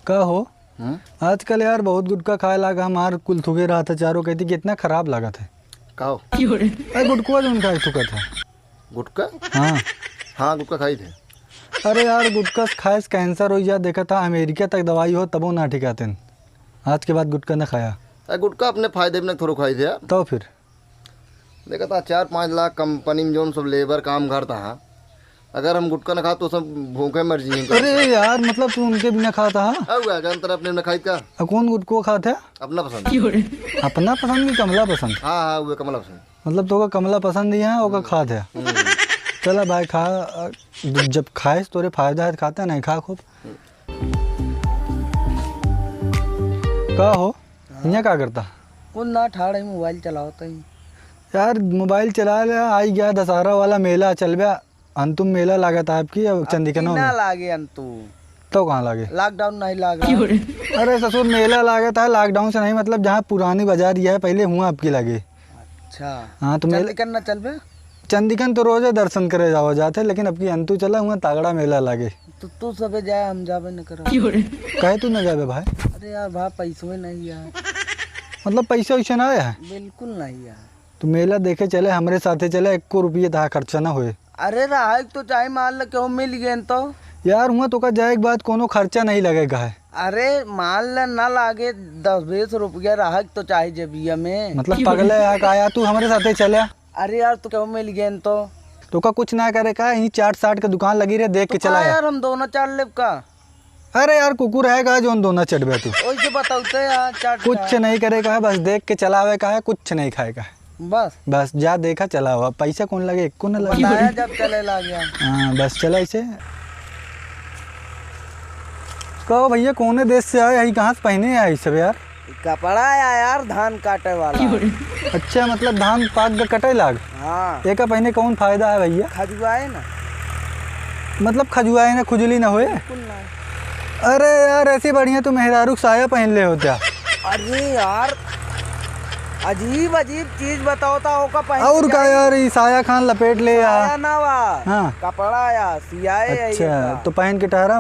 का हो आजकल यार बहुत गुटखा खाए लागा, हमार कुल थुके रहा था, चारों कहती कितना खराब लगा था। का हो? अरे गुटकुआ जो उनका थुका था। गुटका? हाँ हाँ गुटका खाई थे। अरे यार गुटखा खाए से कैंसर हो जा, देखा था अमेरिका तक दवाई हो तबो ना ठिकाते। आज के बाद गुटखा न खाया अरे गुटका अपने फायदे में थोड़ा खाई थे यार। तो फिर देखा था 4-5 लाख कंपनी में जो सब लेबर काम करता है, अगर हम गुटका न खा तो सब भूखे मर जाएंगे। अरे यार मतलब तू उनके बिना खाता है? हुआ जानता अपने न खाई का कौन गुटखा खाते है? अपना पसंद। अपना पसंद की कमला पसंद? हाँ हाँ वो कमला पसंद। मतलब तो कमला पसंद ही है ओका खा थे। चला भाई खा, जब खाए तोरे फायदा है तो खाता, नहीं खा खूब। का हो यहाँ क्या करता? कौन ना ठाड़ है, मोबाइल चलाता ही यार मोबाइल चला लिया, आई गया दशहरा वाला मेला चल गया। अंतुम मेला लगा था आपकी चंदीकनों में? ना लागे अंतु तो कहाँ लागे? लॉकडाउन नहीं लाग रहा। अरे ससुर मेला लगा था लॉकडाउन से नहीं, मतलब जहाँ पुरानी बाजार यह है पहले हुआ आपकी लगे। अच्छा हाँ तो मेला करना चल बे। चंदीकन तो रोज दर्शन करे जाओ जाते, लेकिन अब की अंतु चला हुआ तगड़ा मेला लागे। तो तू सबे जाए हम जाबे न करा। कहे तू न जाबे भाई? अरे यार भाई पैसों में नहीं यार, मतलब पैसा वैसा ना है? बिल्कुल नहीं यार। तो मेला देखे चले, हमारे साथे चले, 1 रुपये तहा खर्चा ना होए। अरे रहा तो चाहे मान ल क्यों मिल गए तो यार हुआ तो का जाए के बाद कोनो खर्चा नहीं लगेगा है। अरे मान ल ना लागे 10-20 रुपया रहा तो चाहे जेबिया में। मतलब पगले आया तू हमारे साथे चले। अरे यार तो क्यों मिल गए तो का कुछ ना करे का, यही चाट साट की दुकान लगी रहे, देख के चला यार हम दोनों चाट लेब का। अरे यार कुकुर है का जो दोनों चढ़बे तू? वैसे बताते यार चाट कुछ नहीं करेगा है, बस देख के चलावे का है, कुछ नहीं खाएगा है। बस जा देखा चला हुआ, पैसा कौन लगे? एक को न लगे। बताया जब चले ला गया। हाँ बस चला इसे। कहो भैया कौन देश से आए, यही कहाँ से पहने आए सब यार? कपड़ा आया यार धान काटे वाला। अच्छा मतलब धान पाक का कटे लाग। हाँ एक पहने कौन फायदा है भैया? खजुआए ना, मतलब खजुआए ना, खुजली ना होए? बिल्कुल ना। अरे यार ऐसे बढ़िया तो मेहरारू साया पहन ले होता। अरे यार अजीब अजीब चीज बताओ था ओका पहन और का यार ये साया खान लपेट ले आया ना वा। हाँ कपड़ा आया सियाए। अच्छा तो पहन के ठहरा